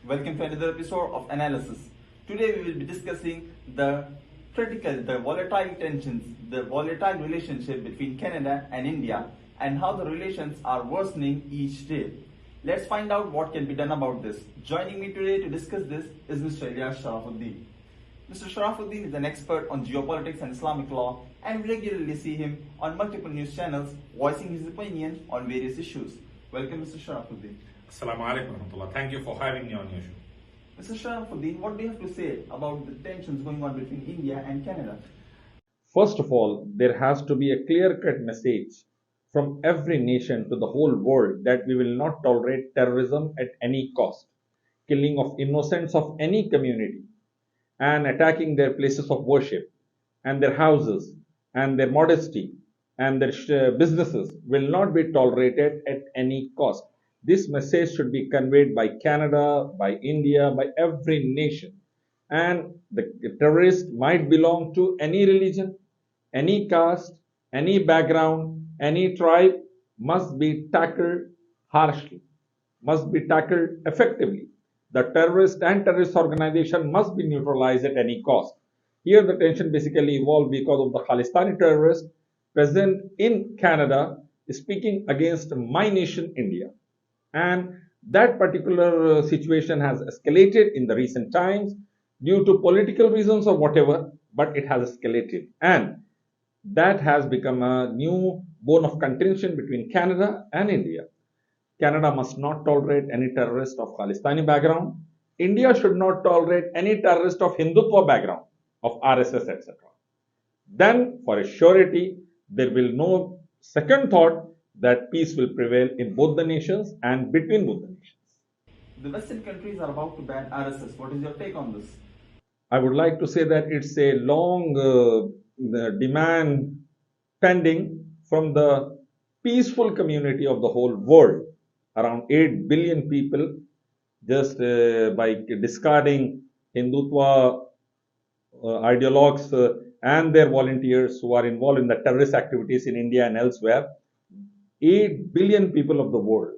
Welcome to another episode of Analysis. Today we will be discussing the volatile tensions, the volatile relationship between Canada and India and how the relations are worsening each day. Let's find out what can be done about this. Joining me today to discuss this is Mr. ILYAS SHARAFUDDIN. Mr. SHARAFUDDIN is an expert on geopolitics and Islamic law, and we regularly see him on multiple news channels voicing his opinion on various issues. Welcome, Mr. SHARAFUDDIN. Assalamu alaikum warahmatullah. Thank you for having me on your show. Mr. Sharafuddin, what do you have to say about the tensions going on between India and Canada? First of all, there has to be a clear-cut message from every nation to the whole world that we will not tolerate terrorism at any cost, killing of innocents of any community, and attacking their places of worship, and their houses, and their modesty, and their businesses will not be tolerated at any cost. This message should be conveyed by Canada, by India, by every nation. And the terrorist might belong to any religion, any caste, any background, any tribe, must be tackled harshly, must be tackled effectively. The terrorist and terrorist organization must be neutralized at any cost. Here the tension basically evolved because of the Khalistani terrorists present in Canada speaking against my nation, India. And that particular situation has escalated in the recent times due to political reasons or whatever, but it has escalated. And that has become a new bone of contention between Canada and India. Canada must not tolerate any terrorist of Khalistani background. India should not tolerate any terrorist of Hindutva background, of RSS, etc. Then, for a surety, there will no second thought that peace will prevail in both the nations and between both the nations. The Western countries are about to ban RSS. What is your take on this? I would like to say that it's a long demand pending from the peaceful community of the whole world. Around 8 billion people, just by discarding Hindutva ideologues and their volunteers who are involved in the terrorist activities in India and elsewhere, 8 billion people of the world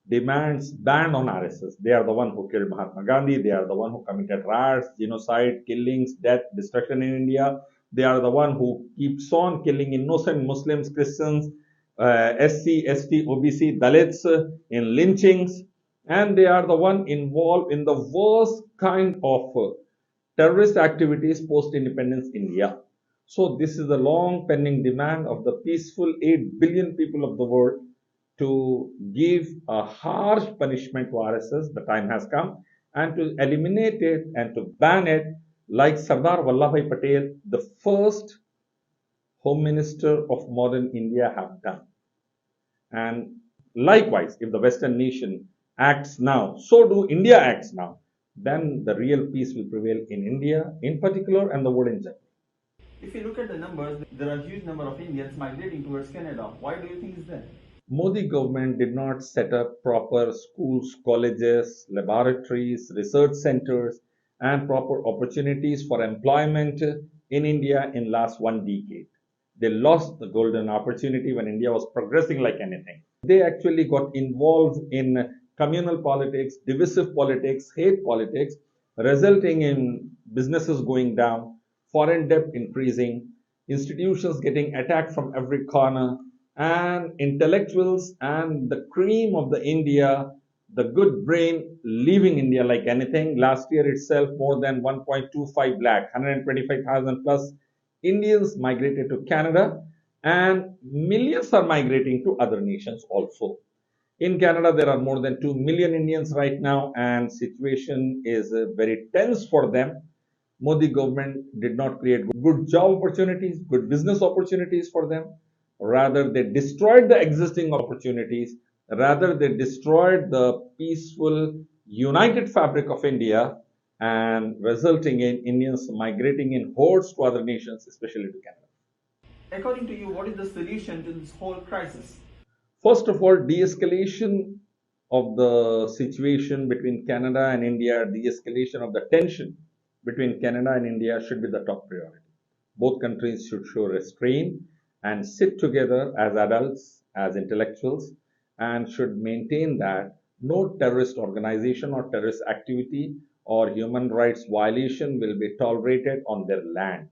demands ban on RSS. They are the one who killed Mahatma Gandhi. They are the one who committed riots, genocide, killings, death, destruction in India. They are the one who keeps on killing innocent Muslims, Christians, SC, ST, OBC, Dalits in lynchings. And they are the one involved in the worst kind of terrorist activities post-independence India. So this is the long pending demand of the peaceful 8 billion people of the world to give a harsh punishment to RSS. The time has come, and to eliminate it and to ban it like Sardar Vallabhbhai Patel, the first Home Minister of modern India, have done. And likewise, if the Western nation acts now, so do India acts now, then the real peace will prevail in India in particular and the world in general. If you look at the numbers, there are a huge number of Indians migrating towards Canada. Why do you think is that? Modi government did not set up proper schools, colleges, laboratories, research centers, and proper opportunities for employment in India in last one decade. They lost the golden opportunity when India was progressing like anything. They actually got involved in communal politics, divisive politics, hate politics, resulting in businesses going down, foreign debt increasing, institutions getting attacked from every corner, and intellectuals and the cream of the India, the good brain, leaving India like anything. Last year itself, more than 1.25 lakh, 125,000 plus Indians migrated to Canada, and millions are migrating to other nations also. In Canada, there are more than 2 million Indians right now, and situation is very tense for them. Modi government did not create good job opportunities, good business opportunities for them. Rather, they destroyed the existing opportunities. Rather, they destroyed the peaceful, united fabric of India, and resulting in Indians migrating in hordes to other nations, especially to Canada. According to you, what is the solution to this whole crisis? First of all, de-escalation of the situation between Canada and India, de-escalation of the tension between Canada and India should be the top priority. Both countries should show restraint and sit together as adults, as intellectuals, and should maintain that No terrorist organization or terrorist activity or human rights violation will be tolerated on their land.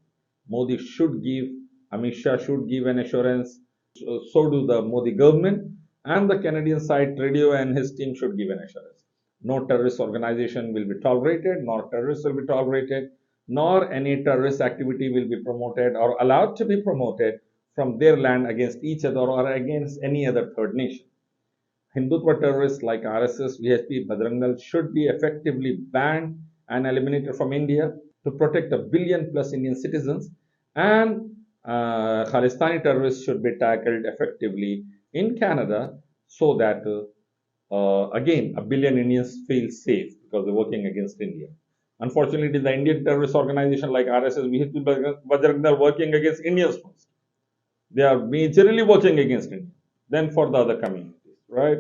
Modi should give, Amit Shah should give an assurance, so do the Modi government, and the Canadian side, Trudeau and his team should give an assurance. No terrorist organization will be tolerated, nor terrorists will be tolerated, nor any terrorist activity will be promoted or allowed to be promoted from their land against each other or against any other third nation. Hindutva terrorists like RSS, VHP, Bajrang should be effectively banned and eliminated from India to protect a billion plus Indian citizens, and Khalistani terrorists should be tackled effectively in Canada so that again a billion Indians feel safe because they're working against India. Unfortunately, it is the Indian terrorist organization like RSS, VHP, Bajrang working against Indians first. They are majorly working against India, then for the other communities, right?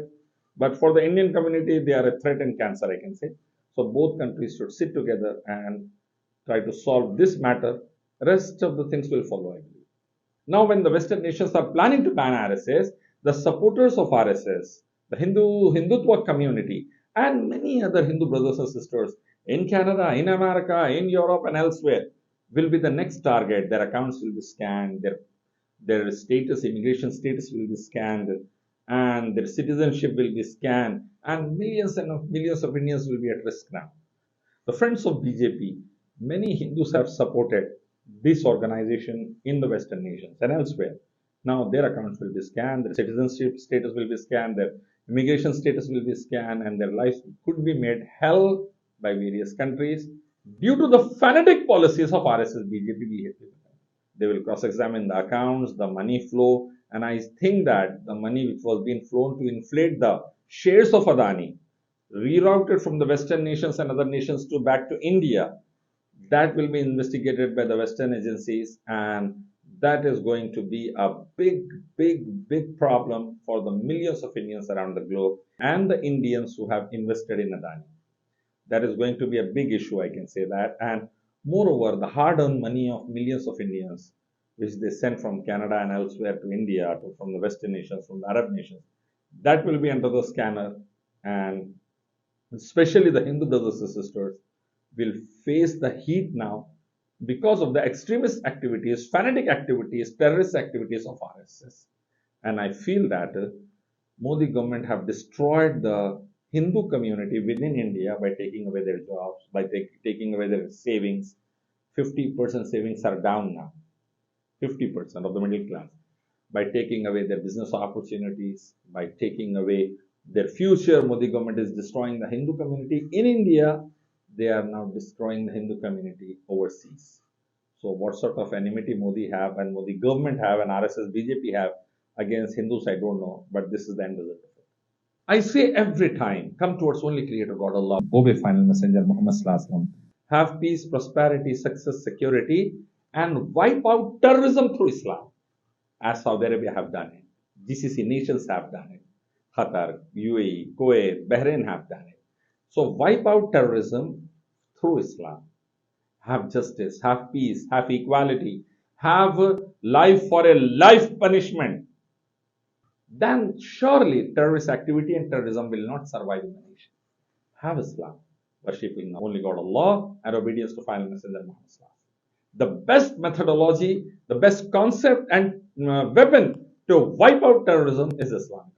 But for the Indian community, they are a threat and cancer, I can say. So both countries should sit together and try to solve this matter. Rest of the things will follow, I believe. Now, when the Western nations are planning to ban RSS, the supporters of RSS, the Hindutva community, and many other Hindu brothers and sisters in Canada, in America, in Europe, and elsewhere will be the next target. Their accounts will be scanned, their status, immigration status will be scanned, and their citizenship will be scanned, and millions of Indians will be at risk now. The friends of BJP, many Hindus have supported this organization in the Western nations and elsewhere. Now their accounts will be scanned, their citizenship status will be scanned, their immigration status will be scanned, and their lives could be made hell by various countries due to the fanatic policies of RSS, BJP, BJP. They will cross-examine the accounts, the money flow, and I think that the money which was being flown to inflate the shares of Adani, rerouted from the Western nations and other nations to back to India, that will be investigated by the Western agencies, and that is going to be a big problem for the millions of Indians around the globe and the Indians who have invested in Adani. That is going to be a big issue, I can say that. And moreover, the hard-earned money of millions of Indians, which they send from Canada and elsewhere to India, from the Western nations, from the Arab nations, that will be under the scanner, and especially the Hindu brothers and sisters will face the heat now because of the extremist activities, fanatic activities, terrorist activities of RSS. And I feel that Modi government have destroyed the Hindu community within India by taking away their jobs, by taking away their savings. 50% savings are down now. 50% of the middle class. By taking away their business opportunities, by taking away their future, Modi government is destroying the Hindu community in India. They are now destroying the Hindu community overseas. So what sort of enmity Modi have and Modi government have and RSS BJP have against Hindus, I don't know, but this is the end result of it. I say every time, come towards only Creator God Allah, obey final messenger Muhammad Sallallahu Alaihi Wasallam, have peace, prosperity, success, security, and wipe out terrorism through Islam, as Saudi Arabia have done it. GCC nations have done it. Qatar, UAE, Kuwait, Bahrain have done it. So wipe out terrorism through Islam. Have justice, have peace, have equality, have life for a life punishment. Then surely terrorist activity and terrorism will not survive in the nation. Have Islam, worshipping only God Allah and obedience to final messenger Muhammad. The best methodology, the best concept and weapon to wipe out terrorism is Islam.